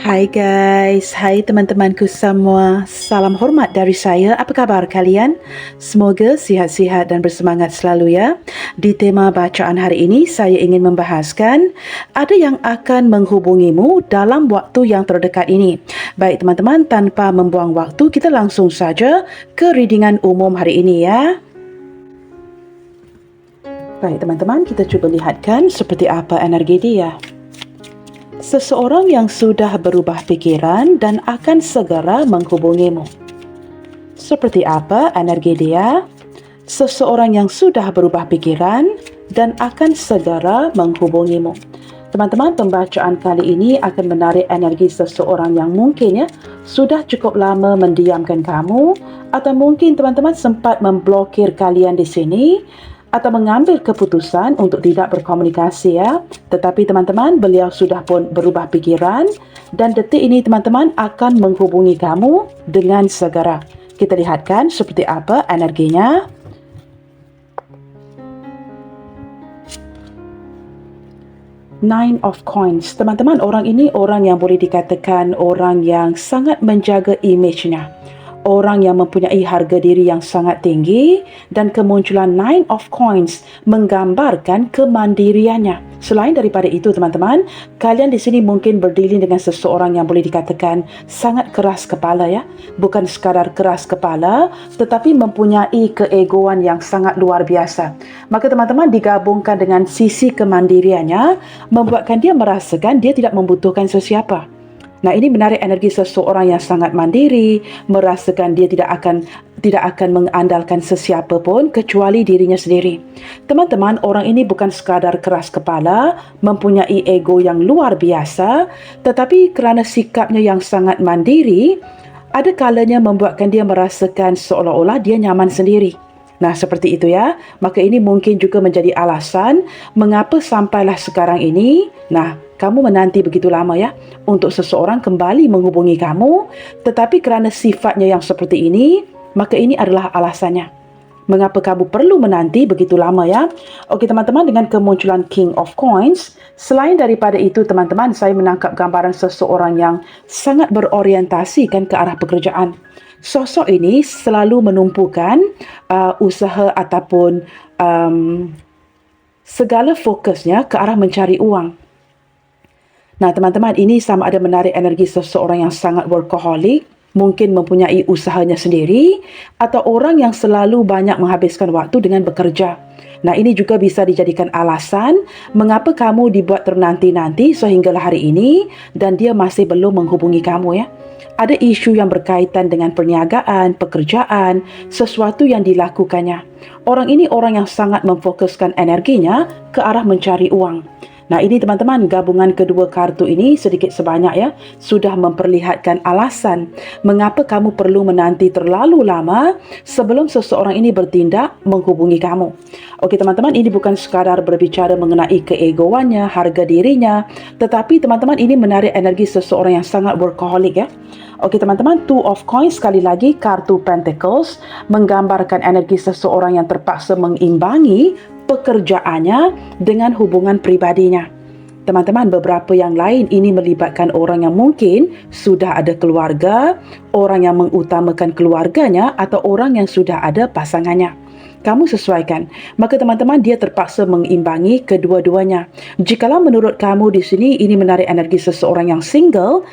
Hai guys, hai teman-temanku semua. Salam hormat dari saya. Apa kabar kalian? Semoga sihat-sihat dan bersemangat selalu ya. Di tema bacaan hari ini, saya ingin membahaskan ada yang akan menghubungimu dalam waktu yang terdekat ini. Baik teman-teman, tanpa membuang waktu, kita langsung saja ke readingan umum hari ini ya. Baik teman-teman, kita cuba lihatkan seperti apa energi dia. Seseorang yang sudah berubah pikiran dan akan segera menghubungimu. Seperti apa energi dia? Seseorang yang sudah berubah pikiran dan akan segera menghubungimu. Teman-teman, pembacaan kali ini akan menarik energi seseorang yang mungkin sudah cukup lama mendiamkan kamu, atau mungkin teman-teman sempat memblokir kalian di sini, atau mengambil keputusan untuk tidak berkomunikasi ya. Tetapi teman-teman, beliau sudah pun berubah pikiran dan detik ini teman-teman akan menghubungi kamu dengan segera. Kita lihatkan seperti apa energinya. Nine of Coins. Teman-teman, orang ini orang yang boleh dikatakan orang yang sangat menjaga image-nya. Orang yang mempunyai harga diri yang sangat tinggi, dan kemunculan Nine of Coins menggambarkan kemandiriannya. Selain daripada itu teman-teman, kalian di sini mungkin berdiri dengan seseorang yang boleh dikatakan sangat keras kepala ya. Bukan sekadar keras kepala, tetapi mempunyai keegoan yang sangat luar biasa. Maka teman-teman digabungkan dengan sisi kemandiriannya, membuatkan dia merasakan dia tidak membutuhkan sesiapa. Nah, ini menarik energi seseorang yang sangat mandiri, merasakan dia tidak akan mengandalkan sesiapa pun kecuali dirinya sendiri. Teman-teman, orang ini bukan sekadar keras kepala, mempunyai ego yang luar biasa, tetapi kerana sikapnya yang sangat mandiri, ada kalanya membuatkan dia merasakan seolah-olah dia nyaman sendiri. Nah, seperti itu ya. Maka ini mungkin juga menjadi alasan mengapa sampailah sekarang ini, kamu menanti begitu lama ya untuk seseorang kembali menghubungi kamu, tetapi kerana sifatnya yang seperti ini, maka ini adalah alasannya. Mengapa kamu perlu menanti begitu lama ya? Okey teman-teman, dengan kemunculan King of Coins, selain daripada itu teman-teman, saya menangkap gambaran seseorang yang sangat berorientasi ke arah pekerjaan. Sosok ini selalu menumpukan usaha ataupun segala fokusnya ke arah mencari uang. Nah teman-teman, ini sama ada menarik energi seseorang yang sangat workaholic, mungkin mempunyai usahanya sendiri, atau orang yang selalu banyak menghabiskan waktu dengan bekerja. Nah, ini juga bisa dijadikan alasan mengapa kamu dibuat ternanti-nanti sehinggalah hari ini dan dia masih belum menghubungi kamu ya. Ada isu yang berkaitan dengan perniagaan, pekerjaan, sesuatu yang dilakukannya. Orang ini orang yang sangat memfokuskan energinya ke arah mencari uang. Nah, ini teman-teman, gabungan kedua kartu ini sedikit sebanyak ya sudah memperlihatkan alasan mengapa kamu perlu menanti terlalu lama sebelum seseorang ini bertindak menghubungi kamu. Okey teman-teman, ini bukan sekadar berbicara mengenai keegoannya, harga dirinya, tetapi teman-teman ini menarik energi seseorang yang sangat workaholic ya. Okey teman-teman, Two of Coins, sekali lagi kartu Pentacles menggambarkan energi seseorang yang terpaksa mengimbangi pekerjaannya dengan hubungan pribadinya. Teman-teman, beberapa yang lain ini melibatkan orang yang mungkin sudah ada keluarga, orang yang mengutamakan keluarganya, atau orang yang sudah ada pasangannya. Kamu sesuaikan. Maka teman-teman, dia terpaksa mengimbangi kedua-duanya. Jikalau menurut kamu di sini ini menarik energi seseorang yang single,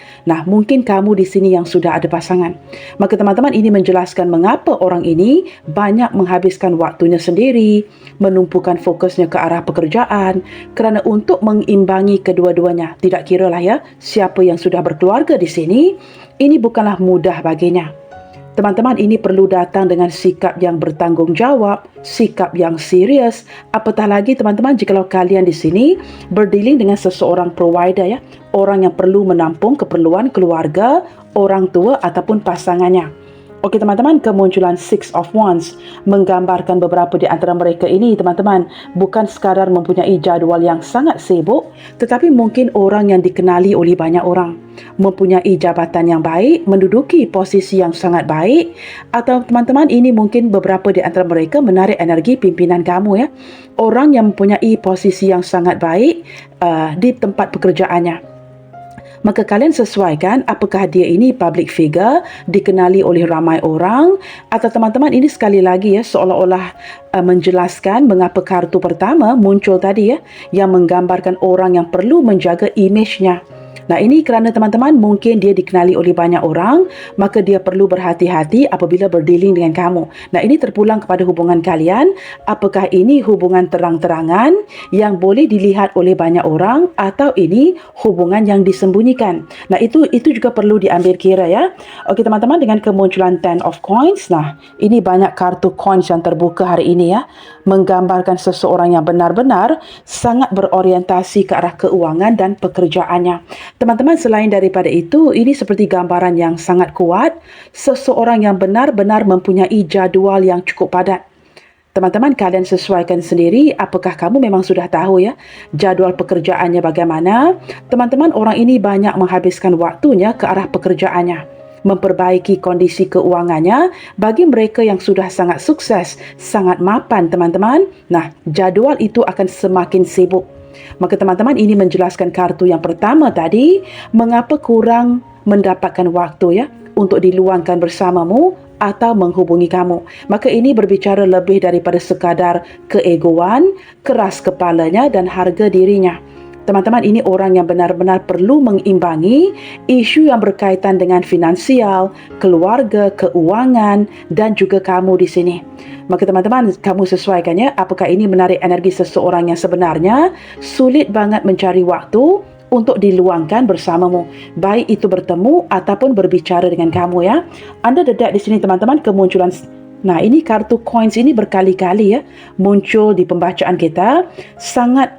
mungkin kamu di sini yang sudah ada pasangan. Maka teman-teman, ini menjelaskan mengapa orang ini banyak menghabiskan waktunya sendiri, menumpukan fokusnya ke arah pekerjaan, kerana untuk mengimbangi kedua-duanya. Tidak kiralah ya, siapa yang sudah berkeluarga di sini, ini bukanlah mudah baginya. Teman-teman, ini perlu datang dengan sikap yang bertanggungjawab, sikap yang serius. Apatah lagi teman-teman, jikalau kalian di sini berdealing dengan seseorang provider ya, orang yang perlu menampung keperluan keluarga, orang tua ataupun pasangannya. Okey teman-teman, kemunculan Six of Wands menggambarkan beberapa di antara mereka ini teman-teman bukan sekadar mempunyai jadual yang sangat sibuk, tetapi mungkin orang yang dikenali oleh banyak orang, mempunyai jabatan yang baik, menduduki posisi yang sangat baik, atau teman-teman ini mungkin beberapa di antara mereka menarik energi pimpinan kamu ya, orang yang mempunyai posisi yang sangat baik di tempat pekerjaannya. Maka kalian sesuaikan apakah dia ini public figure, dikenali oleh ramai orang, atau teman-teman ini sekali lagi ya seolah-olah menjelaskan mengapa kartu pertama muncul tadi ya, yang menggambarkan orang yang perlu menjaga imejnya. Nah, ini kerana teman-teman mungkin dia dikenali oleh banyak orang, maka dia perlu berhati-hati apabila berdealing dengan kamu. Nah, ini terpulang kepada hubungan kalian. Apakah ini hubungan terang-terangan yang boleh dilihat oleh banyak orang atau ini hubungan yang disembunyikan? Nah, itu juga perlu diambil kira ya. Okey teman-teman, dengan kemunculan Ten of Coins, nah, ini banyak kartu coins yang terbuka hari ini ya, menggambarkan seseorang yang benar-benar sangat berorientasi ke arah keuangan dan pekerjaannya. Teman-teman, selain daripada itu, ini seperti gambaran yang sangat kuat, seseorang yang benar-benar mempunyai jadual yang cukup padat. Teman-teman, kalian sesuaikan sendiri apakah kamu memang sudah tahu ya jadual pekerjaannya bagaimana. Teman-teman, orang ini banyak menghabiskan waktunya ke arah pekerjaannya, memperbaiki kondisi keuangannya bagi mereka yang sudah sangat sukses, sangat mapan teman-teman. Nah, jadual itu akan semakin sibuk. Maka teman-teman, ini menjelaskan kartu yang pertama tadi, mengapa kurang mendapatkan waktu ya untuk diluangkan bersamamu atau menghubungi kamu. Maka ini berbicara lebih daripada sekadar keegoan, keras kepalanya dan harga dirinya. Teman-teman, ini orang yang benar-benar perlu mengimbangi isu yang berkaitan dengan finansial, keluarga, keuangan dan juga kamu di sini. Maka teman-teman, kamu sesuaikan ya, apakah ini menarik energi seseorang yang sebenarnya sulit banget mencari waktu untuk diluangkan bersamamu, baik itu bertemu ataupun berbicara dengan kamu ya. Anda dedak di sini teman-teman kemunculan. Nah, ini kartu coins ini berkali-kali ya muncul di pembacaan kita, sangat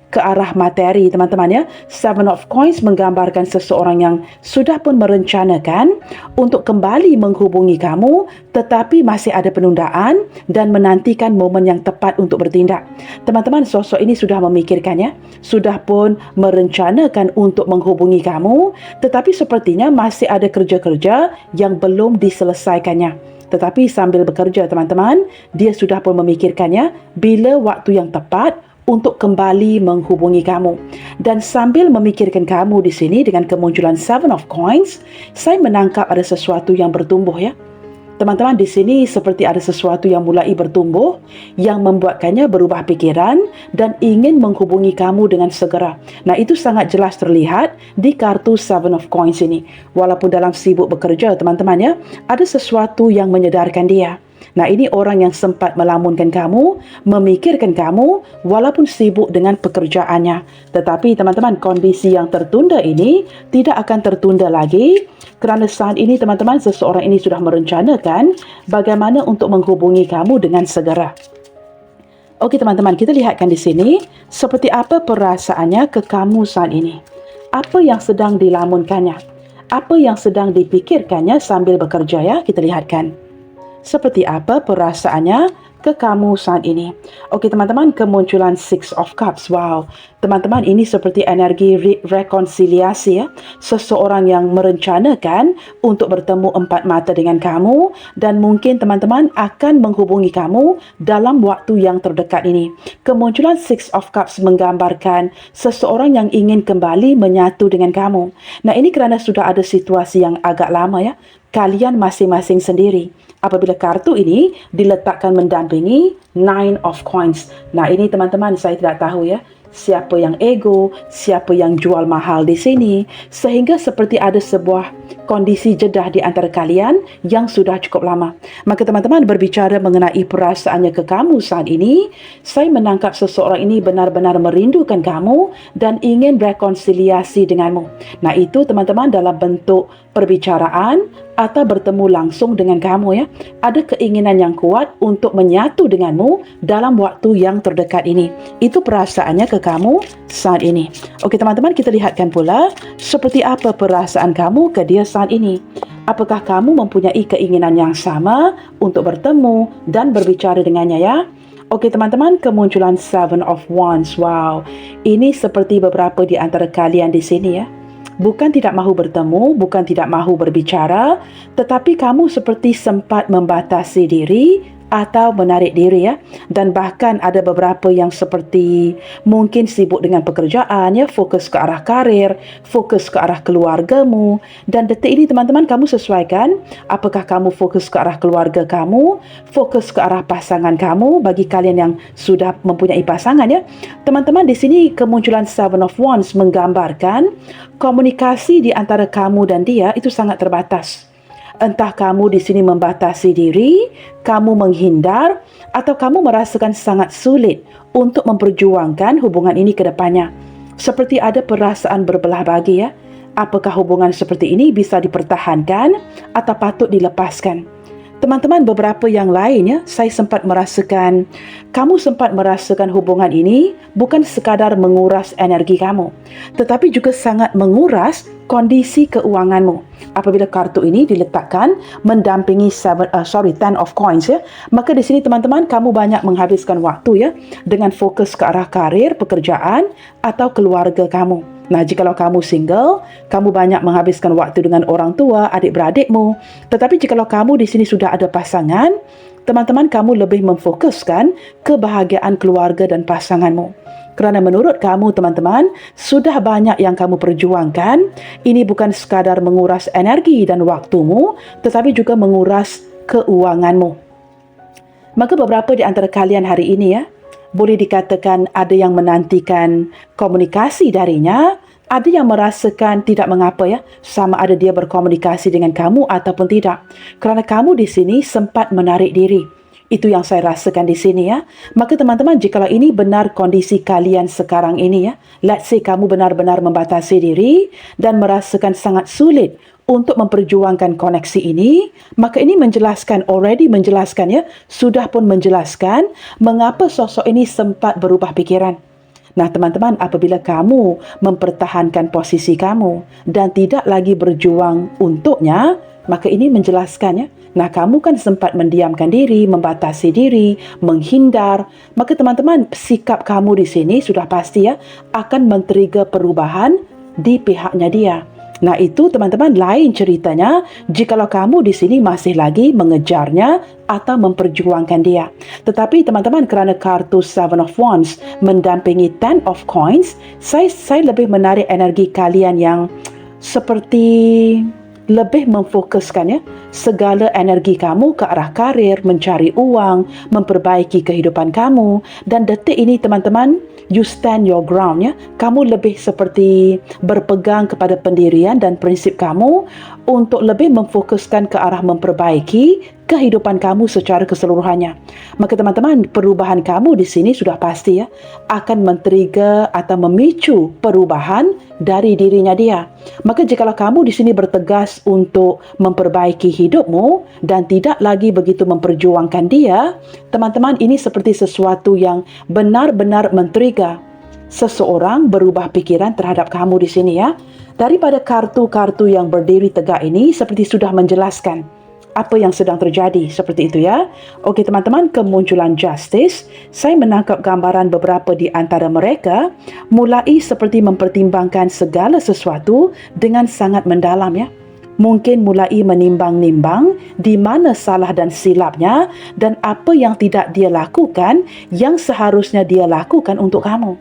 ke arah materi teman-teman ya. Seven of Coins menggambarkan seseorang yang sudah pun merencanakan untuk kembali menghubungi kamu, tetapi masih ada penundaan dan menantikan momen yang tepat untuk bertindak. Teman-teman, sosok ini sudah memikirkannya, sudah pun merencanakan untuk menghubungi kamu, tetapi sepertinya masih ada kerja-kerja yang belum diselesaikannya. Tetapi sambil bekerja teman-teman, dia sudah pun memikirkannya bila waktu yang tepat untuk kembali menghubungi kamu. Dan sambil memikirkan kamu di sini dengan kemunculan Seven of Coins, saya menangkap ada sesuatu yang bertumbuh ya. Teman-teman, di sini seperti ada sesuatu yang mulai bertumbuh, yang membuatkannya berubah pikiran dan ingin menghubungi kamu dengan segera. Nah, itu sangat jelas terlihat di kartu Seven of Coins ini. Walaupun dalam sibuk bekerja, teman-teman ya, ada sesuatu yang menyedarkan dia. Nah, ini orang yang sempat melamunkan kamu, memikirkan kamu walaupun sibuk dengan pekerjaannya. Tetapi teman-teman, kondisi yang tertunda ini tidak akan tertunda lagi kerana saat ini teman-teman, seseorang ini sudah merencanakan bagaimana untuk menghubungi kamu dengan segera. Okey teman-teman, kita lihatkan di sini seperti apa perasaannya ke kamu saat ini. Apa yang sedang dilamunkannya? Apa yang sedang dipikirkannya sambil bekerja ya? Kita lihatkan. Seperti apa perasaannya ke kamu saat ini. Okey teman-teman, kemunculan Six of Cups. Wow, teman-teman, ini seperti energi rekonsiliasi ya. Seseorang yang merencanakan untuk bertemu empat mata dengan kamu dan mungkin teman-teman akan menghubungi kamu dalam waktu yang terdekat ini. Kemunculan Six of Cups menggambarkan seseorang yang ingin kembali menyatu dengan kamu. Nah, ini kerana sudah ada situasi yang agak lama ya, kalian masing-masing sendiri. Apabila kartu ini diletakkan mendampingi Nine of Coins. Nah, ini teman-teman, saya tidak tahu ya, siapa yang ego, siapa yang jual mahal di sini, sehingga seperti ada sebuah kondisi jedah di antara kalian yang sudah cukup lama. Maka teman-teman, berbicara mengenai perasaannya ke kamu saat ini, saya menangkap seseorang ini benar-benar merindukan kamu dan ingin rekonsiliasi denganmu. Nah, itu teman-teman dalam bentuk perbicaraan atau bertemu langsung dengan kamu ya. Ada keinginan yang kuat untuk menyatu denganmu dalam waktu yang terdekat ini. Itu perasaannya ke kamu saat ini. Okey teman-teman, kita lihatkan pula seperti apa perasaan kamu ke dia saat ini. Apakah kamu mempunyai keinginan yang sama untuk bertemu dan berbicara dengannya ya? Okey teman-teman, kemunculan Seven of Wands. Wow, ini seperti beberapa di antara kalian di sini ya. Bukan tidak mahu bertemu, bukan tidak mahu berbicara, tetapi kamu seperti sempat membatasi diri atau menarik diri ya. Dan bahkan ada beberapa yang seperti mungkin sibuk dengan pekerjaan ya, fokus ke arah karir, fokus ke arah keluargamu. Dan detik ini teman-teman, kamu sesuaikan apakah kamu fokus ke arah keluarga kamu, fokus ke arah pasangan kamu. Bagi kalian yang sudah mempunyai pasangan ya, teman-teman, di sini kemunculan Seven of Wands menggambarkan komunikasi di antara kamu dan dia itu sangat terbatas. Entah kamu di sini membatasi diri, kamu menghindar, atau kamu merasakan sangat sulit untuk memperjuangkan hubungan ini ke depannya. Seperti ada perasaan berbelah bagi ya. Apakah hubungan seperti ini bisa dipertahankan atau patut dilepaskan? Teman-teman, beberapa yang lain ya, saya sempat merasakan, kamu sempat merasakan hubungan ini bukan sekadar menguras energi kamu, tetapi juga sangat menguras kondisi keuanganmu. Apabila kartu ini diletakkan mendampingi Ten of Coins ya, maka di sini teman-teman, kamu banyak menghabiskan waktu ya dengan fokus ke arah karir, pekerjaan atau keluarga kamu. Nah, jikalau kamu single, kamu banyak menghabiskan waktu dengan orang tua, adik-beradikmu. Tetapi jikalau kamu di sini sudah ada pasangan, teman-teman, kamu lebih memfokuskan kebahagiaan keluarga dan pasanganmu. Kerana menurut kamu, teman-teman, sudah banyak yang kamu perjuangkan. Ini bukan sekadar menguras energi dan waktumu, tetapi juga menguras keuanganmu. Maka beberapa di antara kalian hari ini ya, boleh dikatakan ada yang menantikan komunikasi darinya, ada yang merasakan tidak mengapa ya, sama ada dia berkomunikasi dengan kamu ataupun tidak. Kerana kamu di sini sempat menarik diri. Itu yang saya rasakan di sini ya. Maka teman-teman, jikalau ini benar kondisi kalian sekarang ini ya, let's say kamu benar-benar membatasi diri dan merasakan sangat sulit untuk memperjuangkan koneksi ini, maka ini menjelaskan ya, sudah pun menjelaskan mengapa sosok ini sempat berubah pikiran. Nah teman-teman, apabila kamu mempertahankan posisi kamu dan tidak lagi berjuang untuknya, maka ini menjelaskan ya, nah kamu kan sempat mendiamkan diri, membatasi diri, menghindar, maka teman-teman, sikap kamu di sini sudah pasti ya akan men-trigger perubahan di pihaknya dia. Nah itu teman-teman, lain ceritanya jikalau kamu di sini masih lagi mengejarnya atau memperjuangkan dia. Tetapi teman-teman, kerana kartu Seven of Wands mendampingi Ten of Coins, saya lebih menarik energi kalian yang seperti lebih memfokuskan ya segala energi kamu ke arah karir, mencari uang, memperbaiki kehidupan kamu. Dan detik ini teman-teman, you stand your ground ya. Kamu lebih seperti berpegang kepada pendirian dan prinsip kamu untuk lebih memfokuskan ke arah memperbaiki kehidupan kamu secara keseluruhannya. Maka teman-teman, perubahan kamu di sini sudah pasti ya akan men-trigger atau memicu perubahan dari dirinya dia. Maka jikalau kamu di sini bertegas untuk memperbaiki hidupmu dan tidak lagi begitu memperjuangkan dia, teman-teman, ini seperti sesuatu yang benar-benar men-trigger seseorang berubah pikiran terhadap kamu di sini ya. Daripada kartu-kartu yang berdiri tegak ini seperti sudah menjelaskan apa yang sedang terjadi, seperti itu ya. Okey teman-teman, kemunculan Justice, saya menangkap gambaran beberapa di antara mereka mulai seperti mempertimbangkan segala sesuatu dengan sangat mendalam ya. Mungkin mulai menimbang-nimbang di mana salah dan silapnya dan apa yang tidak dia lakukan yang seharusnya dia lakukan untuk kamu.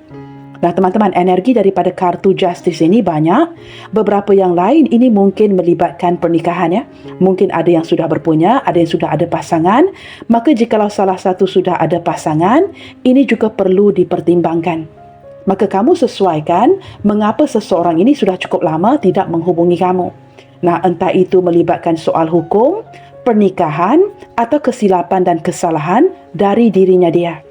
Nah teman-teman, energi daripada kartu Justice ini banyak. Beberapa yang lain ini mungkin melibatkan pernikahan ya. Mungkin ada yang sudah berpunya, ada yang sudah ada pasangan. Maka jikalau salah satu sudah ada pasangan, ini juga perlu dipertimbangkan. Maka kamu sesuaikan mengapa seseorang ini sudah cukup lama tidak menghubungi kamu. Nah entah itu melibatkan soal hukum, pernikahan atau kesilapan dan kesalahan dari dirinya dia.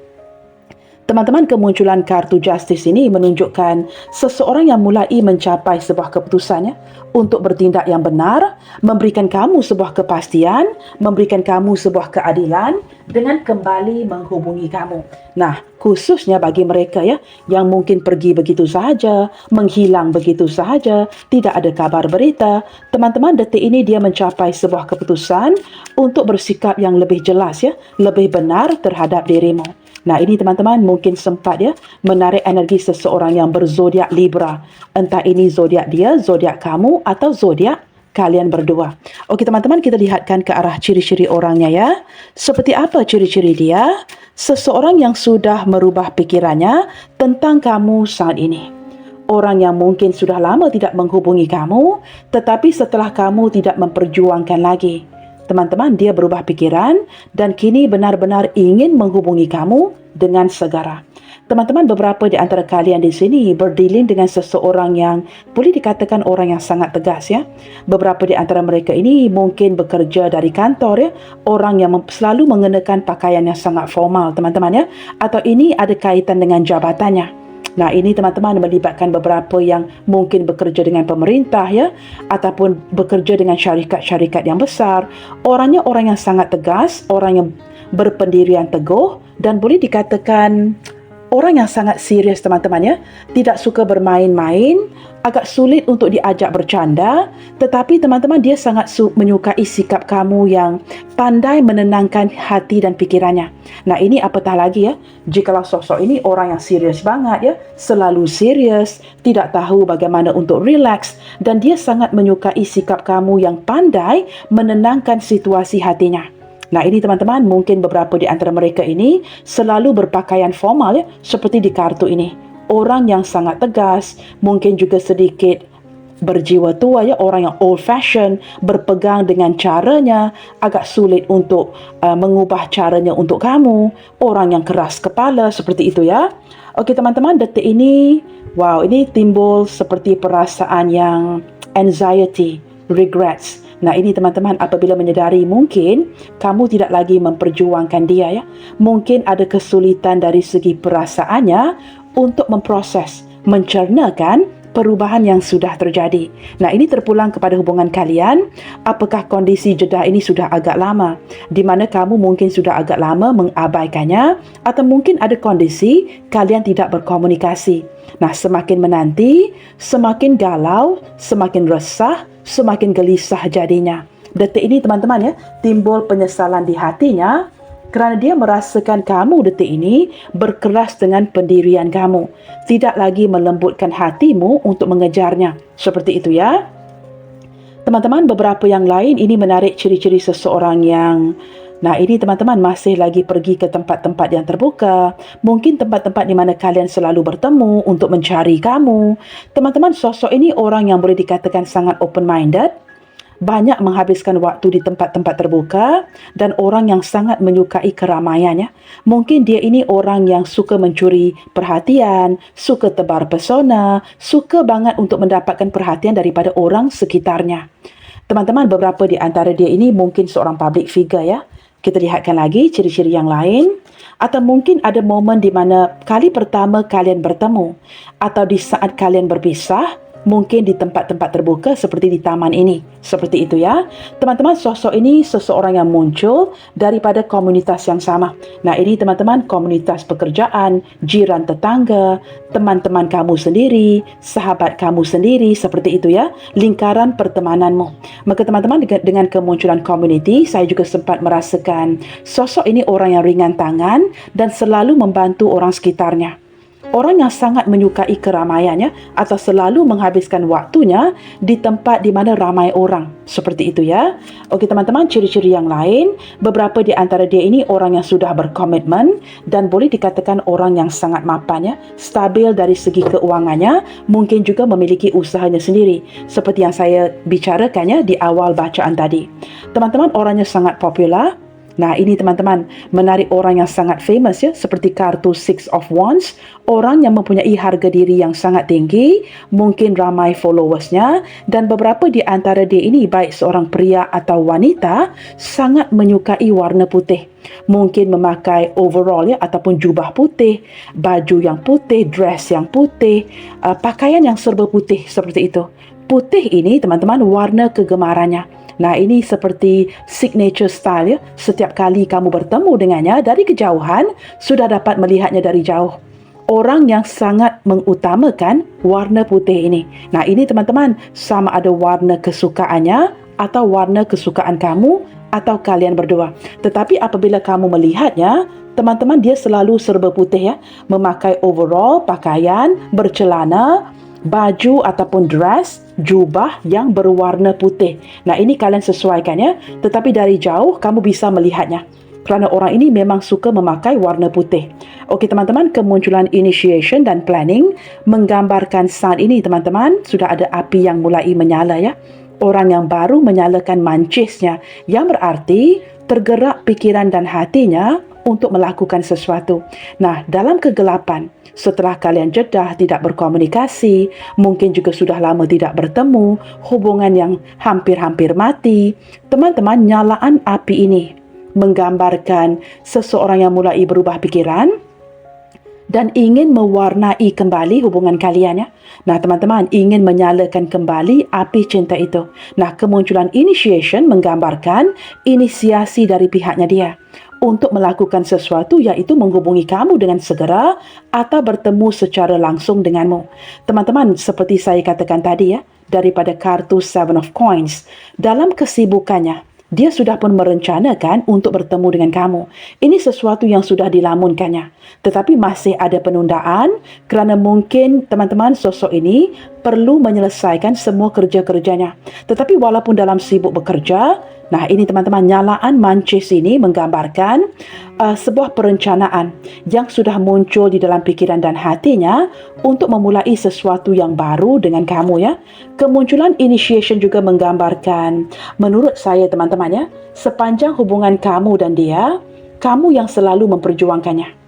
Teman-teman, kemunculan kartu Justice ini menunjukkan seseorang yang mulai mencapai sebuah keputusannya untuk bertindak yang benar, memberikan kamu sebuah kepastian, memberikan kamu sebuah keadilan dengan kembali menghubungi kamu. Nah, khususnya bagi mereka ya yang mungkin pergi begitu sahaja, menghilang begitu sahaja, tidak ada kabar berita. Teman-teman, detik ini dia mencapai sebuah keputusan untuk bersikap yang lebih jelas ya, lebih benar terhadap dirimu. Nah ini teman-teman mungkin sempat ya menarik energi seseorang yang berzodiak Libra. Entah ini zodiak dia, zodiak kamu atau zodiak kalian berdua. Okey teman-teman, kita lihatkan ke arah ciri-ciri orangnya ya. Seperti apa ciri-ciri dia? Seseorang yang sudah merubah pikirannya tentang kamu saat ini. Orang yang mungkin sudah lama tidak menghubungi kamu, tetapi setelah kamu tidak memperjuangkan lagi. Teman-teman, dia berubah pikiran dan kini benar-benar ingin menghubungi kamu dengan segera. Teman-teman, beberapa di antara kalian di sini berdealing dengan seseorang yang boleh dikatakan orang yang sangat tegas ya. Beberapa di antara mereka ini mungkin bekerja dari kantor ya, orang yang selalu mengenakan pakaian yang sangat formal teman-teman ya, atau ini ada kaitan dengan jabatannya. Nah, ini teman-teman melibatkan beberapa yang mungkin bekerja dengan pemerintah ya, ataupun bekerja dengan syarikat-syarikat yang besar. Orangnya orang yang sangat tegas, orang yang berpendirian teguh dan boleh dikatakan orang yang sangat serius teman-teman ya. Tidak suka bermain-main, agak sulit untuk diajak bercanda, tetapi teman-teman dia sangat menyukai sikap kamu yang pandai menenangkan hati dan pikirannya. Nah, ini apatah lagi ya, jikalau sosok ini orang yang serius banget ya, selalu serius, tidak tahu bagaimana untuk relax, dan dia sangat menyukai sikap kamu yang pandai menenangkan situasi hatinya. Nah, ini teman-teman, mungkin beberapa di antara mereka ini selalu berpakaian formal ya, seperti di kartu ini. Orang yang sangat tegas, mungkin juga sedikit berjiwa tua ya, orang yang old fashion, berpegang dengan caranya, agak sulit untuk mengubah caranya untuk kamu, orang yang keras kepala seperti itu ya. Okey teman-teman, detik ini, wow, ini timbul seperti perasaan yang anxiety, regrets. Nah, ini teman-teman apabila menyedari mungkin kamu tidak lagi memperjuangkan dia ya. Mungkin ada kesulitan dari segi perasaannya untuk memproses, mencernakan perubahan yang sudah terjadi. Nah, ini terpulang kepada hubungan kalian. Apakah kondisi jeda ini sudah agak lama, di mana kamu mungkin sudah agak lama mengabaikannya, atau mungkin ada kondisi kalian tidak berkomunikasi. Nah, semakin menanti, semakin galau, semakin resah, semakin gelisah jadinya. Detik ini teman-teman ya, timbul penyesalan di hatinya kerana dia merasakan kamu detik ini berkeras dengan pendirian kamu, tidak lagi melembutkan hatimu untuk mengejarnya. Seperti itu ya. Teman-teman, beberapa yang lain ini menarik ciri-ciri seseorang yang, nah ini teman-teman masih lagi pergi ke tempat-tempat yang terbuka. Mungkin tempat-tempat di mana kalian selalu bertemu untuk mencari kamu. Teman-teman, sosok ini orang yang boleh dikatakan sangat open-minded, banyak menghabiskan waktu di tempat-tempat terbuka dan orang yang sangat menyukai keramaian ya. Mungkin dia ini orang yang suka mencuri perhatian, suka tebar pesona, suka banget untuk mendapatkan perhatian daripada orang sekitarnya. Teman-teman, beberapa di antara dia ini mungkin seorang public figure ya. Kita lihatkan lagi ciri-ciri yang lain. Atau mungkin ada momen di mana kali pertama kalian bertemu, atau di saat kalian berpisah, mungkin di tempat-tempat terbuka seperti di taman ini. Seperti itu ya. Teman-teman, sosok ini seseorang yang muncul daripada komunitas yang sama. Nah, ini teman-teman komunitas pekerjaan, jiran tetangga, teman-teman kamu sendiri, sahabat kamu sendiri, seperti itu ya. Lingkaran pertemananmu. Maka teman-teman, dengan kemunculan community, saya juga sempat merasakan sosok ini orang yang ringan tangan dan selalu membantu orang sekitarnya. Orang yang sangat menyukai keramaiannya atau selalu menghabiskan waktunya di tempat di mana ramai orang. Seperti itu ya. Okey teman-teman, ciri-ciri yang lain, beberapa di antara dia ini orang yang sudah berkomitmen dan boleh dikatakan orang yang sangat mapan ya, stabil dari segi keuangannya, mungkin juga memiliki usahanya sendiri. Seperti yang saya bicarakan ya di awal bacaan tadi. Teman-teman, orangnya sangat popular. Nah, ini teman-teman, menarik orang yang sangat famous ya, seperti kartu Six of Wands, orang yang mempunyai harga diri yang sangat tinggi, mungkin ramai followersnya, dan beberapa di antara dia ini, baik seorang pria atau wanita, sangat menyukai warna putih. Mungkin memakai overall ya, ataupun jubah putih, baju yang putih, dress yang putih, pakaian yang serba putih, seperti itu. Putih ini teman-teman warna kegemarannya. Nah, ini seperti signature style ya. Setiap kali kamu bertemu dengannya dari kejauhan, sudah dapat melihatnya dari jauh. Orang yang sangat mengutamakan warna putih ini. Nah, ini teman-teman, sama ada warna kesukaannya atau warna kesukaan kamu atau kalian berdua. Tetapi apabila kamu melihatnya, teman-teman, dia selalu serba putih ya. Memakai overall, pakaian, bercelana, baju ataupun dress jubah yang berwarna putih. Nah, ini kalian sesuaikan ya. Tetapi dari jauh kamu bisa melihatnya. Kerana orang ini memang suka memakai warna putih. Okey teman-teman, kemunculan initiation dan planning menggambarkan saat ini teman-teman sudah ada api yang mulai menyala ya. Orang yang baru menyalakan mancisnya, yang berarti tergerak pikiran dan hatinya untuk melakukan sesuatu. Nah, dalam kegelapan, setelah kalian jedah tidak berkomunikasi, mungkin juga sudah lama tidak bertemu, hubungan yang hampir-hampir mati, teman-teman, nyalaan api ini menggambarkan seseorang yang mulai berubah pikiran dan ingin mewarnai kembali hubungan kalian ya. Nah teman-teman, ingin menyalakan kembali api cinta itu. Nah, kemunculan initiation menggambarkan inisiasi dari pihaknya dia untuk melakukan sesuatu, iaitu menghubungi kamu dengan segera atau bertemu secara langsung denganmu. Teman-teman, seperti saya katakan tadi ya, daripada kartu Seven of Coins, dalam kesibukannya dia sudah pun merencanakan untuk bertemu dengan kamu. Ini sesuatu yang sudah dilamunkannya. Tetapi masih ada penundaan kerana mungkin teman-teman sosok ini perlu menyelesaikan semua kerja-kerjanya. Tetapi walaupun dalam sibuk bekerja, nah ini teman-teman, nyalaan mancis ini menggambarkan sebuah perencanaan yang sudah muncul di dalam pikiran dan hatinya untuk memulai sesuatu yang baru dengan kamu ya. Kemunculan initiation juga menggambarkan, menurut saya teman-teman ya, sepanjang hubungan kamu dan dia, kamu yang selalu memperjuangkannya.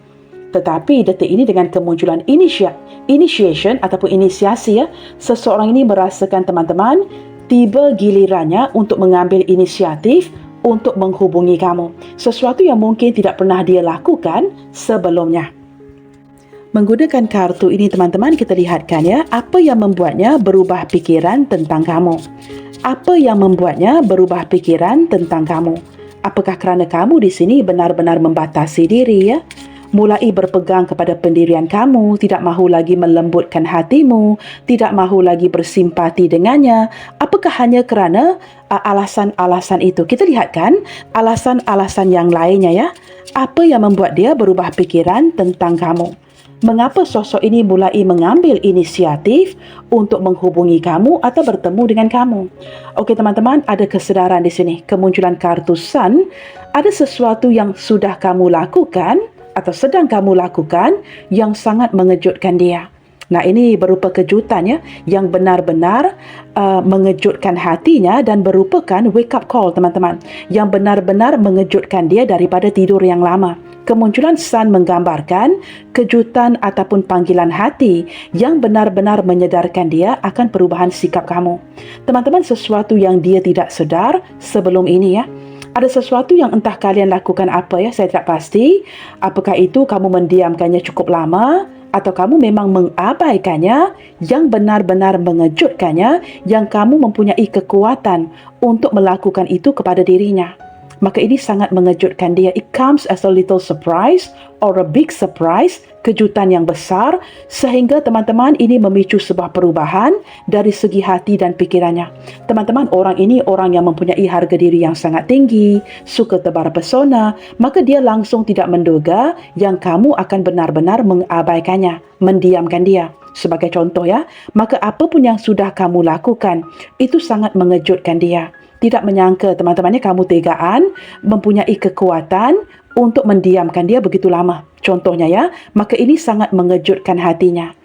Tetapi detik ini dengan kemunculan initiation ataupun inisiasi ya, seseorang ini merasakan teman-teman tiba gilirannya untuk mengambil inisiatif untuk menghubungi kamu. Sesuatu yang mungkin tidak pernah dia lakukan sebelumnya. Menggunakan kartu ini teman-teman, kita lihatkan ya, apa yang membuatnya berubah pikiran tentang kamu. Apa yang membuatnya berubah pikiran tentang kamu? Apakah kerana kamu di sini benar-benar membatasi diri ya? Mulai berpegang kepada pendirian kamu, tidak mahu lagi melembutkan hatimu, tidak mahu lagi bersimpati dengannya. Apakah hanya kerana alasan-alasan itu? Kita lihatkan alasan-alasan yang lainnya ya. Apa yang membuat dia berubah pikiran tentang kamu? Mengapa sosok ini mulai mengambil inisiatif untuk menghubungi kamu atau bertemu dengan kamu? Okey teman-teman, ada kesedaran di sini. Kemunculan kartu Sun, ada sesuatu yang sudah kamu lakukan atau sedang kamu lakukan yang sangat mengejutkan dia. Nah, ini berupa kejutan ya, yang benar-benar mengejutkan hatinya dan merupakan wake up call teman-teman, yang benar-benar mengejutkan dia daripada tidur yang lama. Kemunculan Sun menggambarkan kejutan ataupun panggilan hati yang benar-benar menyedarkan dia akan perubahan sikap kamu. Teman-teman, sesuatu yang dia tidak sedar sebelum ini ya. Ada sesuatu yang entah kalian lakukan apa ya, saya tidak pasti. Apakah itu kamu mendiamkannya cukup lama atau kamu memang mengabaikannya, yang benar-benar mengejutkannya, yang kamu mempunyai kekuatan untuk melakukan itu kepada dirinya. Maka ini sangat mengejutkan dia. It comes as a little surprise or a big surprise, kejutan yang besar, sehingga teman-teman ini memicu sebuah perubahan dari segi hati dan pikirannya. Teman-teman, orang ini orang yang mempunyai harga diri yang sangat tinggi, suka tebar pesona, maka dia langsung tidak menduga yang kamu akan benar-benar mengabaikannya, mendiamkan dia. Sebagai contoh ya, maka apapun yang sudah kamu lakukan, itu sangat mengejutkan dia. Tidak menyangka teman-temannya kamu tegaan, mempunyai kekuatan untuk mendiamkan dia begitu lama. Contohnya ya, maka ini sangat mengejutkan hatinya.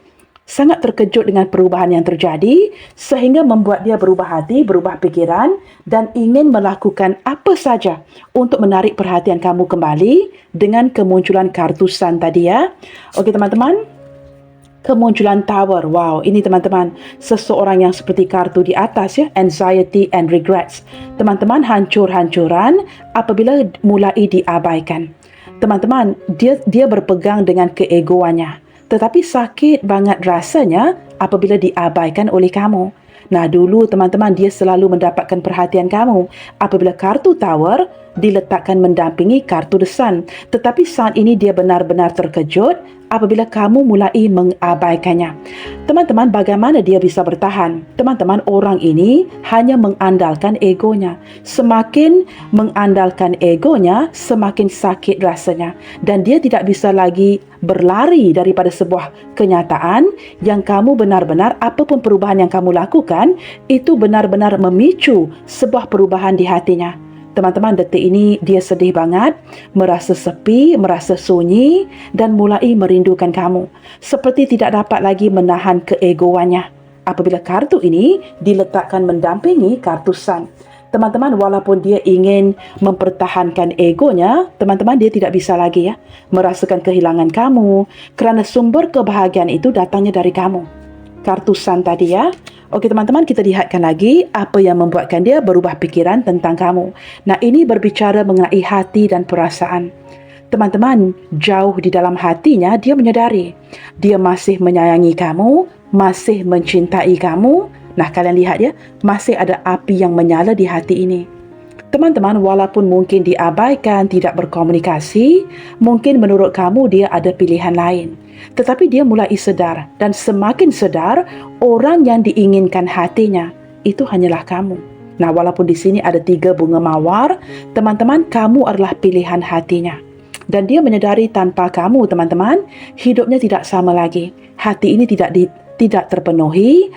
Sangat terkejut dengan perubahan yang terjadi, sehingga membuat dia berubah hati, berubah pikiran, dan ingin melakukan apa saja untuk menarik perhatian kamu kembali dengan kemunculan kartu Sun tadi ya. Okey teman-teman, kemunculan Tower. Wow, ini teman-teman, seseorang yang seperti kartu di atas ya, anxiety and regrets. Teman-teman, hancur-hancuran apabila mulai diabaikan. Teman-teman, dia berpegang dengan keegoannya, tetapi sakit banget rasanya apabila diabaikan oleh kamu. Nah, dulu teman-teman, dia selalu mendapatkan perhatian kamu apabila kartu Tower diletakkan mendampingi kartu The Sun. Tetapi saat ini dia benar-benar terkejut apabila kamu mulai mengabaikannya. Teman-teman, bagaimana dia bisa bertahan? Teman-teman, orang ini hanya mengandalkan egonya. Semakin mengandalkan egonya, semakin sakit rasanya. Dan dia tidak bisa lagi berlari daripada sebuah kenyataan yang kamu benar-benar, apapun perubahan yang kamu lakukan, itu benar-benar memicu sebuah perubahan di hatinya. Teman-teman, detik ini dia sedih banget, merasa sepi, merasa sunyi dan mulai merindukan kamu. Seperti tidak dapat lagi menahan keegoannya. Apabila kartu ini diletakkan mendampingi kartu Sun. Teman-teman, walaupun dia ingin mempertahankan egonya, teman-teman, dia tidak bisa lagi merasakan kehilangan kamu kerana sumber kebahagiaan itu datangnya dari kamu. Kartu Sun tadi Okey teman-teman, kita lihatkan lagi apa yang membuatkan dia berubah pikiran tentang kamu. Nah, ini berbicara mengenai hati dan perasaan. Teman-teman, jauh di dalam hatinya dia menyedari dia masih menyayangi kamu, masih mencintai kamu. Nah, kalian lihat masih ada api yang menyala di hati ini. Teman-teman, walaupun mungkin diabaikan, tidak berkomunikasi, mungkin menurut kamu dia ada pilihan lain. Tetapi dia mulai sedar, dan semakin sedar, orang yang diinginkan hatinya, itu hanyalah kamu. Nah, walaupun di sini ada 3 bunga mawar, teman-teman, kamu adalah pilihan hatinya. Dan dia menyedari tanpa kamu, teman-teman, hidupnya tidak sama lagi. Hati ini tidak terpenuhi,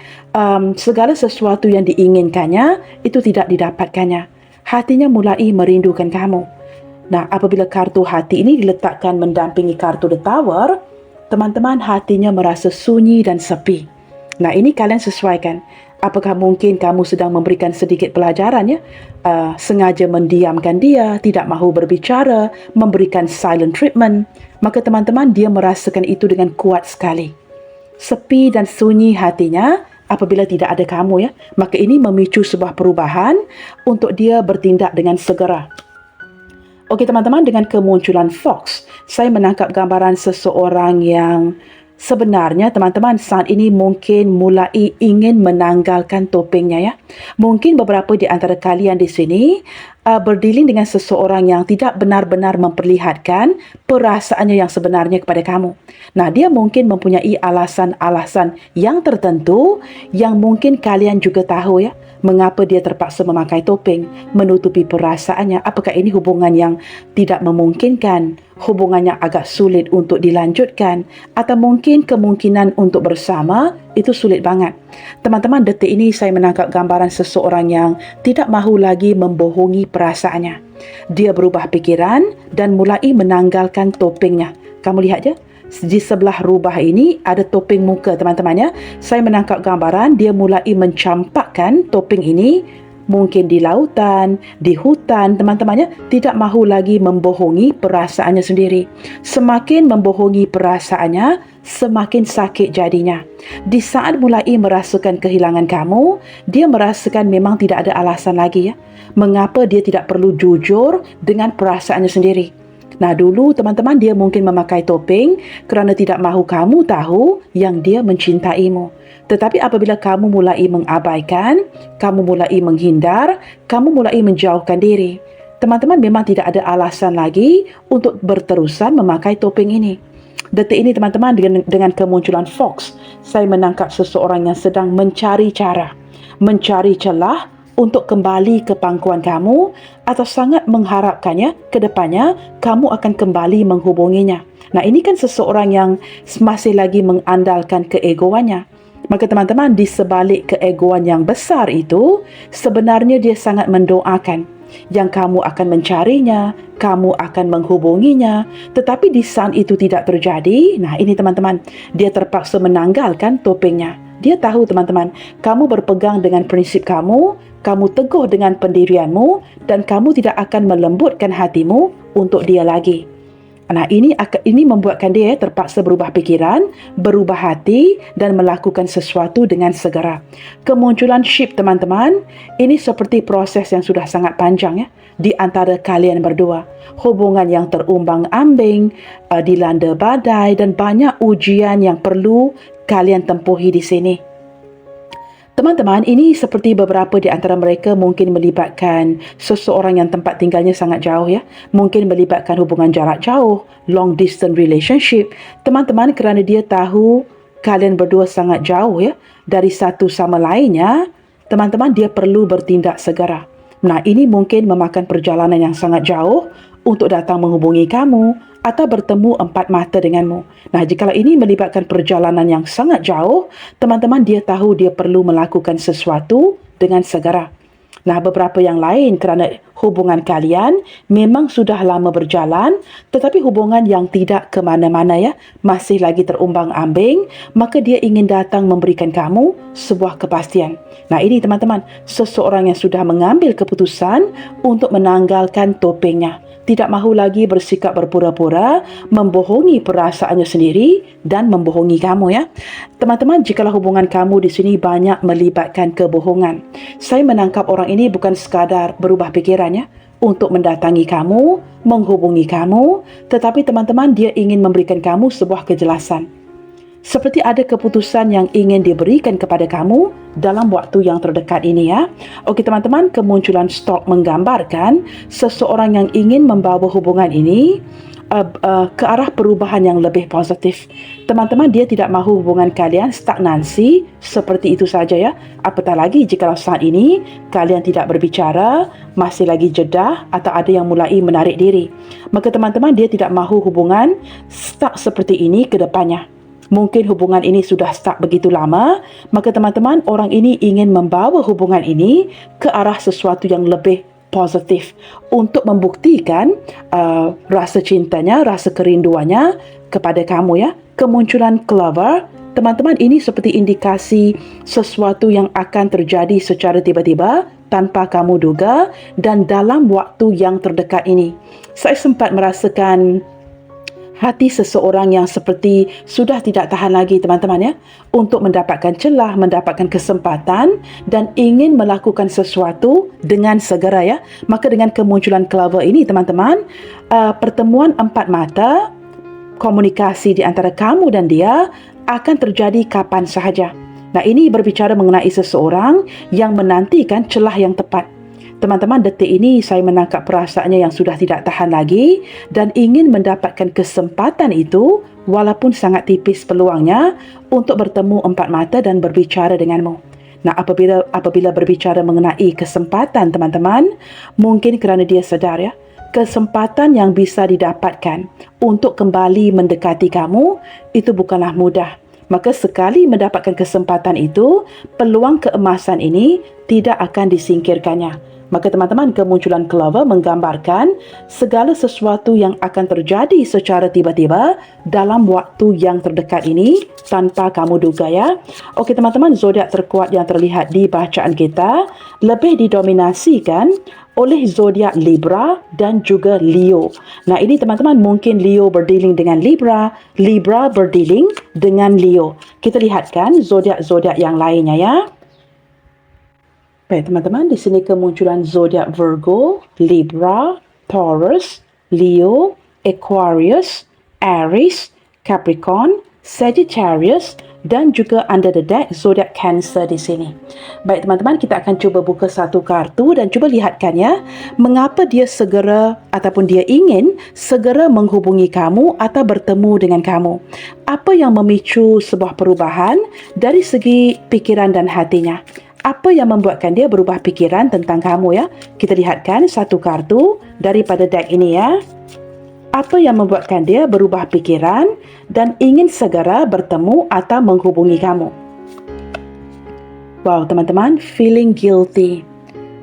segala sesuatu yang diinginkannya, itu tidak didapatkannya. Hatinya mulai merindukan kamu. Nah, apabila kartu hati ini diletakkan mendampingi kartu The Tower, teman-teman, hatinya merasa sunyi dan sepi. Nah, ini kalian sesuaikan. Apakah mungkin kamu sedang memberikan sedikit pelajaran sengaja mendiamkan dia, tidak mahu berbicara, memberikan silent treatment. Maka teman-teman, dia merasakan itu dengan kuat sekali. Sepi dan sunyi hatinya apabila tidak ada kamu maka ini memicu sebuah perubahan untuk dia bertindak dengan segera. Okey teman-teman, dengan kemunculan Fox, saya menangkap gambaran seseorang yang sebenarnya teman-teman saat ini mungkin mulai ingin menanggalkan topengnya Mungkin beberapa di antara kalian di sini berdealing dengan seseorang yang tidak benar-benar memperlihatkan perasaannya yang sebenarnya kepada kamu. Nah, dia mungkin mempunyai alasan-alasan yang tertentu yang mungkin kalian juga tahu mengapa dia terpaksa memakai topeng, menutupi perasaannya. Apakah ini hubungan yang tidak memungkinkan, hubungan yang agak sulit untuk dilanjutkan, atau mungkin kemungkinan untuk bersama itu sulit banget. Teman-teman, detik ini saya menangkap gambaran seseorang yang tidak mahu lagi membohongi perasaannya. Dia berubah pikiran dan mulai menanggalkan topengnya. Kamu lihat di sebelah rubah ini ada topeng muka teman-teman Saya menangkap gambaran dia mulai mencampakkan topeng ini mungkin di lautan, di hutan teman-teman tidak mahu lagi membohongi perasaannya sendiri. Semakin membohongi perasaannya, semakin sakit jadinya. Di saat mulai merasakan kehilangan kamu, dia merasakan memang tidak ada alasan lagi mengapa dia tidak perlu jujur dengan perasaannya sendiri. Nah, dulu teman-teman dia mungkin memakai topeng kerana tidak mahu kamu tahu yang dia mencintaimu. Tetapi apabila kamu mulai mengabaikan, kamu mulai menghindar, kamu mulai menjauhkan diri, teman-teman memang tidak ada alasan lagi untuk berterusan memakai topeng ini. Detik ini teman-teman dengan kemunculan Fox, saya menangkap seseorang yang sedang mencari cara, mencari celah untuk kembali ke pangkuan kamu atau sangat mengharapkannya ke depannya kamu akan kembali menghubunginya. Nah, ini kan seseorang yang masih lagi mengandalkan keegoannya. Maka teman-teman, di sebalik keegoan yang besar itu, sebenarnya dia sangat mendoakan yang kamu akan mencarinya, kamu akan menghubunginya. Tetapi di saat itu tidak terjadi, nah ini teman-teman, dia terpaksa menanggalkan topengnya. Dia tahu teman-teman, kamu berpegang dengan prinsip kamu teguh dengan pendirianmu dan kamu tidak akan melembutkan hatimu untuk dia lagi. Nah, ini membuatkan dia terpaksa berubah pikiran, berubah hati dan melakukan sesuatu dengan segera. Kemunculan Ship teman-teman, ini seperti proses yang sudah sangat panjang di antara kalian berdua. Hubungan yang terumbang-ambing, dilanda badai dan banyak ujian yang perlu kalian tempuhi di sini. Teman-teman, ini seperti beberapa di antara mereka mungkin melibatkan seseorang yang tempat tinggalnya sangat jauh Mungkin melibatkan hubungan jarak jauh, long distance relationship. Teman-teman, kerana dia tahu kalian berdua sangat jauh dari satu sama lainnya, teman-teman dia perlu bertindak segera. Nah, ini mungkin memakan perjalanan yang sangat jauh untuk datang menghubungi kamu atau bertemu empat mata denganmu. Nah, jikalau ini melibatkan perjalanan yang sangat jauh, teman-teman dia tahu dia perlu melakukan sesuatu dengan segera. Nah, beberapa yang lain kerana hubungan kalian memang sudah lama berjalan, tetapi hubungan yang tidak ke mana-mana ya, masih lagi terumbang-ambing, maka dia ingin datang memberikan kamu sebuah kepastian. Nah, ini teman-teman, seseorang yang sudah mengambil keputusan untuk menanggalkan topengnya. Tidak mahu lagi bersikap berpura-pura, membohongi perasaannya sendiri dan membohongi kamu ya. Teman-teman, jikalau hubungan kamu di sini banyak melibatkan kebohongan, saya menangkap orang ini bukan sekadar berubah pikirannya untuk mendatangi kamu, menghubungi kamu, tetapi teman-teman dia ingin memberikan kamu sebuah kejelasan. Seperti ada keputusan yang ingin diberikan kepada kamu dalam waktu yang terdekat ini ya. Okey teman-teman, kemunculan stok menggambarkan seseorang yang ingin membawa hubungan ini ke arah perubahan yang lebih positif. Teman-teman, dia tidak mahu hubungan kalian stagnansi seperti itu saja ya. Apatah lagi jika saat ini kalian tidak berbicara, masih lagi jeda atau ada yang mulai menarik diri. Maka teman-teman, dia tidak mahu hubungan stuck seperti ini ke depannya. Mungkin hubungan ini sudah stuck begitu lama, maka teman-teman, orang ini ingin membawa hubungan ini ke arah sesuatu yang lebih positif untuk membuktikan rasa cintanya, rasa kerinduannya kepada kamu ya. Kemunculan clover, teman-teman, ini seperti indikasi sesuatu yang akan terjadi secara tiba-tiba tanpa kamu duga dan dalam waktu yang terdekat ini. Saya sempat merasakan hati seseorang yang seperti sudah tidak tahan lagi teman-teman ya, untuk mendapatkan celah, mendapatkan kesempatan dan ingin melakukan sesuatu dengan segera ya. Maka dengan kemunculan clover ini teman-teman, pertemuan empat mata, komunikasi di antara kamu dan dia akan terjadi kapan sahaja. Nah, ini berbicara mengenai seseorang yang menantikan celah yang tepat. Teman-teman, detik ini saya menangkap perasaannya yang sudah tidak tahan lagi dan ingin mendapatkan kesempatan itu walaupun sangat tipis peluangnya untuk bertemu empat mata dan berbicara denganmu. Nah, apabila berbicara mengenai kesempatan teman-teman, mungkin kerana dia sedar ya, kesempatan yang bisa didapatkan untuk kembali mendekati kamu itu bukanlah mudah. Maka sekali mendapatkan kesempatan itu, peluang keemasan ini tidak akan disingkirkannya. Maka teman-teman, kemunculan clover menggambarkan segala sesuatu yang akan terjadi secara tiba-tiba dalam waktu yang terdekat ini tanpa kamu duga ya. Okey teman-teman, zodiak terkuat yang terlihat di bacaan kita lebih didominasikan oleh zodiak Libra dan juga Leo. Nah, ini teman-teman, mungkin Leo berdealing dengan Libra, Libra berdealing dengan Leo. Kita lihatkan zodiak-zodiak yang lainnya ya. Baik teman-teman, di sini kemunculan zodiak Virgo, Libra, Taurus, Leo, Aquarius, Aries, Capricorn, Sagittarius dan juga under the deck zodiak Cancer di sini. Baik teman-teman, kita akan cuba buka satu kartu dan cuba lihatkan ya, mengapa dia segera ataupun dia ingin segera menghubungi kamu atau bertemu dengan kamu. Apa yang memicu sebuah perubahan dari segi pikiran dan hatinya? Apa yang membuatkan dia berubah pikiran tentang kamu ya? Kita lihatkan satu kartu daripada deck ini ya. Apa yang membuatkan dia berubah pikiran dan ingin segera bertemu atau menghubungi kamu? Wow, teman-teman, feeling guilty.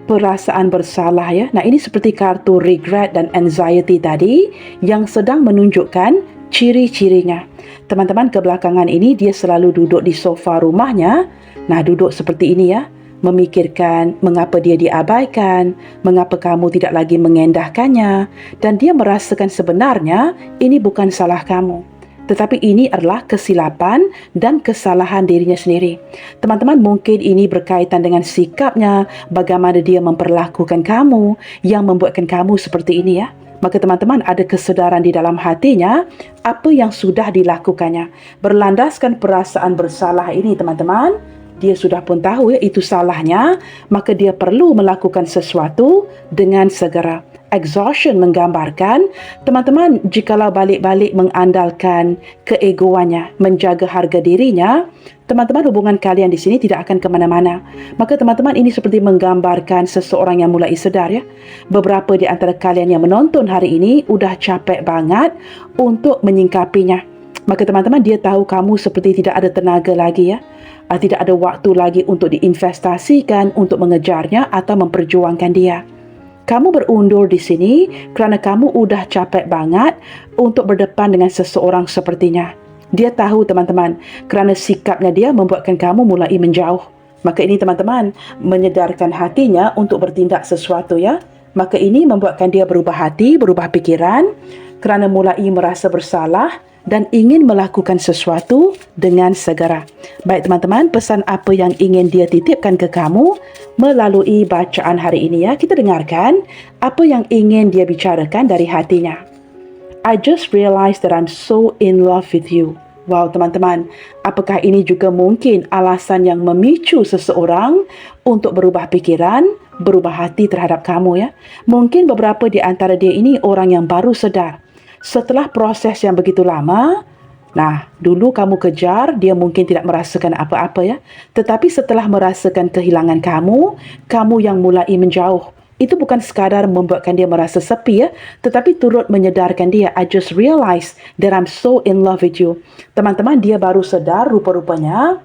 Perasaan bersalah ya. Nah, ini seperti kartu regret dan anxiety tadi yang sedang menunjukkan ciri-cirinya. Teman-teman, kebelakangan ini dia selalu duduk di sofa rumahnya. Nah, duduk seperti ini ya, memikirkan mengapa dia diabaikan, mengapa kamu tidak lagi mengendahkannya, dan dia merasakan sebenarnya ini bukan salah kamu, tetapi ini adalah kesilapan dan kesalahan dirinya sendiri. Teman-teman, mungkin ini berkaitan dengan sikapnya, bagaimana dia memperlakukan kamu yang membuatkan kamu seperti ini ya. Maka teman-teman, ada kesedaran di dalam hatinya apa yang sudah dilakukannya. Berlandaskan perasaan bersalah ini teman-teman, dia sudah pun tahu ya itu salahnya, maka dia perlu melakukan sesuatu dengan segera. Exhaustion menggambarkan, teman-teman, jikalau balik-balik mengandalkan keegoannya, menjaga harga dirinya, teman-teman, hubungan kalian di sini tidak akan ke mana-mana. Maka teman-teman, ini seperti menggambarkan seseorang yang mulai sedar ya. Beberapa di antara kalian yang menonton hari ini udah capek banget untuk menyingkapinya. Maka teman-teman, dia tahu kamu seperti tidak ada tenaga lagi ya. Tidak ada waktu lagi untuk diinvestasikan, untuk mengejarnya atau memperjuangkan dia. Kamu berundur di sini kerana kamu udah capek banget untuk berdepan dengan seseorang sepertinya. Dia tahu teman-teman, kerana sikapnya dia membuatkan kamu mulai menjauh. Maka ini teman-teman, menyedarkan hatinya untuk bertindak sesuatu ya. Maka ini membuatkan dia berubah hati, berubah pikiran kerana mulai merasa bersalah dan ingin melakukan sesuatu dengan segera. Baik teman-teman, pesan apa yang ingin dia titipkan ke kamu melalui bacaan hari ini ya. Kita dengarkan apa yang ingin dia bicarakan dari hatinya. I just realized that I'm so in love with you. Wow teman-teman, apakah ini juga mungkin alasan yang memicu seseorang untuk berubah pikiran, berubah hati terhadap kamu ya? Mungkin beberapa di antara dia ini orang yang baru sedar. Setelah proses yang begitu lama, dulu kamu kejar, dia mungkin tidak merasakan apa-apa ya. Tetapi setelah merasakan kehilangan kamu yang mulai menjauh. Itu bukan sekadar membuatkan dia merasa sepi ya, tetapi turut menyedarkan dia, I just realized that I'm so in love with you. Teman-teman, dia baru sedar rupa-rupanya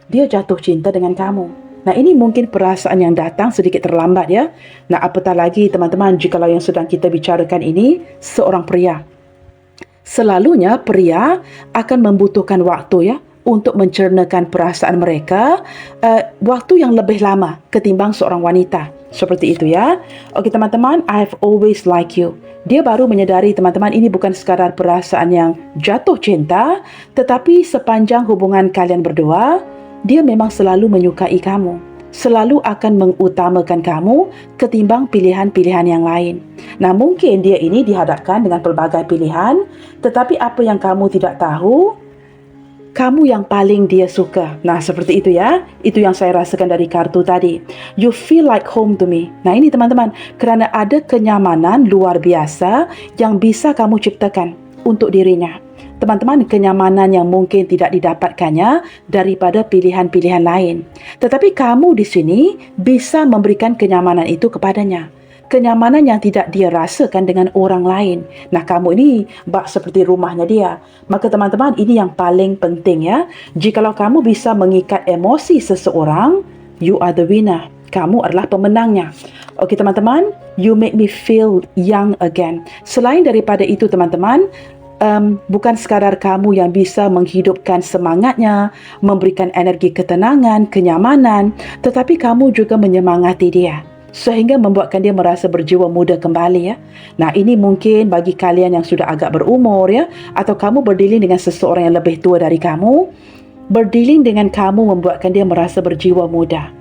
dia jatuh cinta dengan kamu. Ini mungkin perasaan yang datang sedikit terlambat ya. Apatah lagi teman-teman, jikalau yang sedang kita bicarakan ini seorang pria. Selalunya pria akan membutuhkan waktu ya untuk mencernakan perasaan mereka, waktu yang lebih lama ketimbang seorang wanita. Seperti itu ya. Okey teman-teman, I've always liked you. Dia baru menyedari teman-teman, ini bukan sekadar perasaan yang jatuh cinta, tetapi sepanjang hubungan kalian berdua, dia memang selalu menyukai kamu. Selalu akan mengutamakan kamu ketimbang pilihan-pilihan yang lain. Mungkin dia ini dihadapkan dengan pelbagai pilihan, tetapi apa yang kamu tidak tahu, kamu yang paling dia suka. Seperti itu ya. Itu yang saya rasakan dari kartu tadi. You feel like home to me. Ini teman-teman, kerana ada kenyamanan luar biasa yang bisa kamu ciptakan untuk dirinya. Teman-teman, kenyamanan yang mungkin tidak didapatkannya daripada pilihan-pilihan lain. Tetapi kamu di sini bisa memberikan kenyamanan itu kepadanya. Kenyamanan yang tidak dia rasakan dengan orang lain. Kamu ini bak seperti rumahnya dia. Maka teman-teman, ini yang paling penting ya. Jikalau kamu bisa mengikat emosi seseorang, you are the winner. Kamu adalah pemenangnya. Okey teman-teman, you make me feel young again. Selain daripada itu teman-teman, bukan sekadar kamu yang bisa menghidupkan semangatnya, memberikan energi ketenangan, kenyamanan, tetapi kamu juga menyemangati dia sehingga membuatkan dia merasa berjiwa muda kembali ya. Ini mungkin bagi kalian yang sudah agak berumur ya, atau kamu berdealing dengan seseorang yang lebih tua dari kamu, berdealing dengan kamu membuatkan dia merasa berjiwa muda,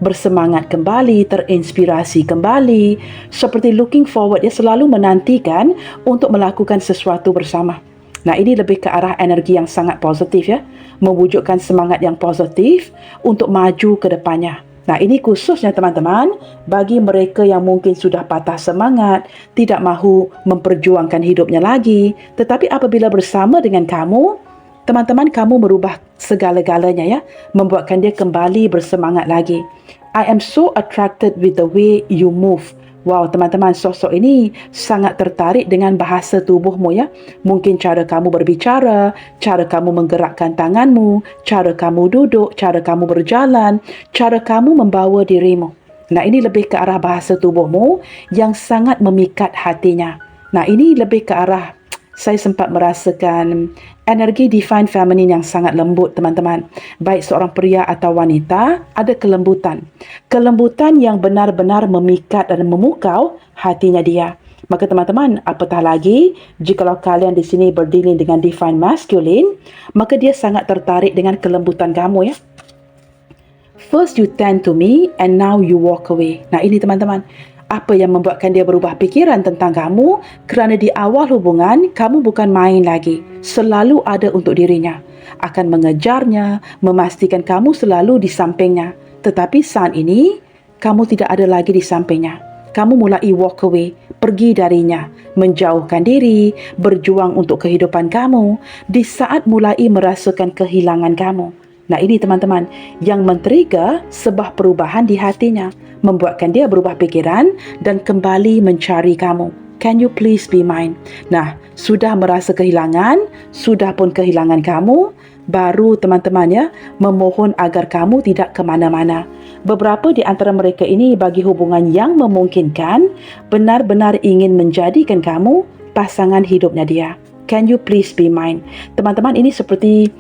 bersemangat kembali, terinspirasi kembali, seperti looking forward, dia selalu menantikan untuk melakukan sesuatu bersama. Ini lebih ke arah energi yang sangat positif ya, mewujudkan semangat yang positif untuk maju ke depannya. Ini khususnya teman-teman bagi mereka yang mungkin sudah patah semangat, tidak mahu memperjuangkan hidupnya lagi, tetapi apabila bersama dengan kamu, teman-teman, kamu merubah segala-galanya ya, membuatkan dia kembali bersemangat lagi. I am so attracted with the way you move. Wow, teman-teman, sosok ini sangat tertarik dengan bahasa tubuhmu ya. Mungkin cara kamu berbicara, cara kamu menggerakkan tanganmu, cara kamu duduk, cara kamu berjalan, cara kamu membawa dirimu. Ini lebih ke arah bahasa tubuhmu yang sangat memikat hatinya. Ini lebih ke arah, saya sempat merasakan energi divine feminine yang sangat lembut teman-teman. Baik seorang pria atau wanita, ada kelembutan. Kelembutan yang benar-benar memikat dan memukau hatinya dia. Maka teman-teman, apatah lagi jikalau kalian di sini berdealing dengan divine masculine, maka dia sangat tertarik dengan kelembutan kamu ya. First you tend to me and now you walk away. Ini teman-teman, apa yang membuatkan dia berubah pikiran tentang kamu? Kerana di awal hubungan, kamu bukan main lagi. Selalu ada untuk dirinya. akan mengejarnya, memastikan kamu selalu di sampingnya. Tetapi saat ini, kamu tidak ada lagi di sampingnya. Kamu mulai walk away, pergi darinya, menjauhkan diri, berjuang untuk kehidupan kamu di saat mulai merasakan kehilangan kamu. Nah, ini teman-teman yang men-trigger sebuah perubahan di hatinya, membuatkan dia berubah pikiran dan kembali mencari kamu. Can you please be mine? Nah, sudah merasa kehilangan, sudah pun kehilangan kamu, baru teman-teman ya memohon agar kamu tidak ke mana-mana. Beberapa di antara mereka ini bagi hubungan yang memungkinkan benar-benar ingin menjadikan kamu pasangan hidupnya dia. Can you please be mine? Teman-teman, ini seperti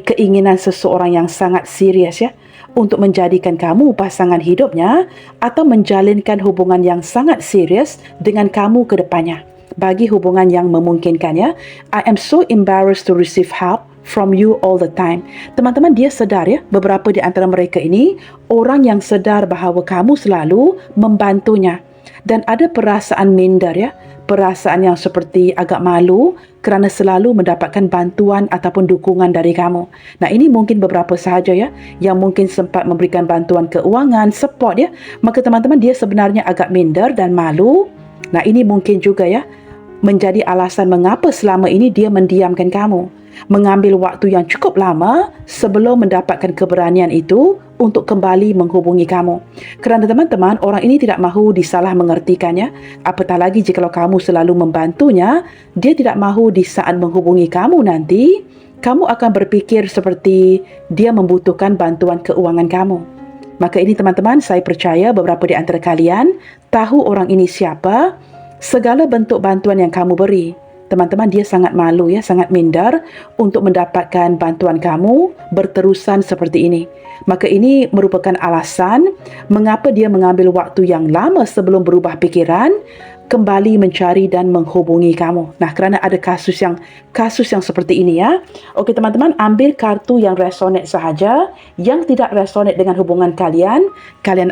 keinginan seseorang yang sangat serius ya untuk menjadikan kamu pasangan hidupnya atau menjalinkan hubungan yang sangat serius dengan kamu ke depannya. Bagi hubungan yang memungkinkan ya, I am so embarrassed to receive help from you all the time. Teman-teman, dia sedar ya, beberapa di antara mereka ini orang yang sedar bahawa kamu selalu membantunya. Dan ada perasaan minder ya, perasaan yang seperti agak malu kerana selalu mendapatkan bantuan ataupun dukungan dari kamu. Nah, ini mungkin beberapa sahaja ya yang mungkin sempat memberikan bantuan keuangan, support ya. Maka teman-teman, dia sebenarnya agak minder dan malu. Nah, ini mungkin juga ya menjadi alasan mengapa selama ini dia mendiamkan kamu. Mengambil waktu yang cukup lama sebelum mendapatkan keberanian itu untuk kembali menghubungi kamu. Kerana teman-teman, orang ini tidak mahu disalah mengertikannya. Apatah lagi jika kamu selalu membantunya, dia tidak mahu di saat menghubungi kamu nanti, kamu akan berfikir seperti dia membutuhkan bantuan keuangan kamu. Maka ini teman-teman, saya percaya beberapa di antara kalian tahu orang ini siapa, segala bentuk bantuan yang kamu beri. Teman-teman, dia sangat malu ya, sangat minder untuk mendapatkan bantuan kamu berterusan seperti ini. Maka ini merupakan alasan mengapa dia mengambil waktu yang lama sebelum berubah pikiran, kembali mencari dan menghubungi kamu. Nah, kerana ada kasus yang seperti ini ya. Okey teman-teman, ambil kartu yang resonate sahaja, yang tidak resonate dengan hubungan kalian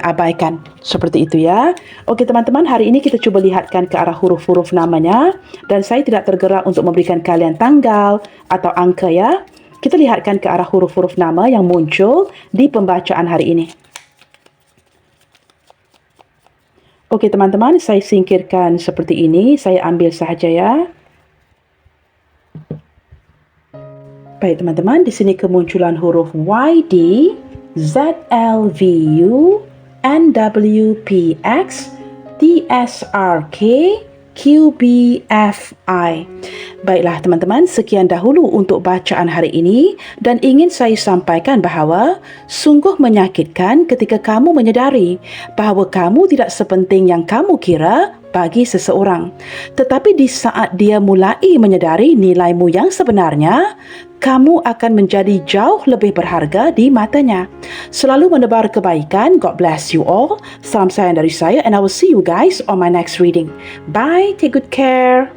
abaikan. Seperti itu ya. Okey teman-teman, hari ini kita cuba lihatkan ke arah huruf-huruf namanya dan saya tidak tergerak untuk memberikan kalian tanggal atau angka ya. Kita lihatkan ke arah huruf-huruf nama yang muncul di pembacaan hari ini. Okey teman-teman, saya singkirkan seperti ini. Saya ambil sahaja ya. Baik teman-teman, di sini kemunculan huruf YD, ZLVU, NWPX, TSRK, QBFI. Baiklah teman-teman, sekian dahulu untuk bacaan hari ini dan ingin saya sampaikan bahawa sungguh menyakitkan ketika kamu menyedari bahawa kamu tidak sepenting yang kamu kira bagi seseorang. Tetapi di saat dia mulai menyedari nilaimu yang sebenarnya, kamu akan menjadi jauh lebih berharga di matanya. Selalu menebar kebaikan. God bless you all. Salam sayang dari saya and I will see you guys on my next reading. Bye. Take good care.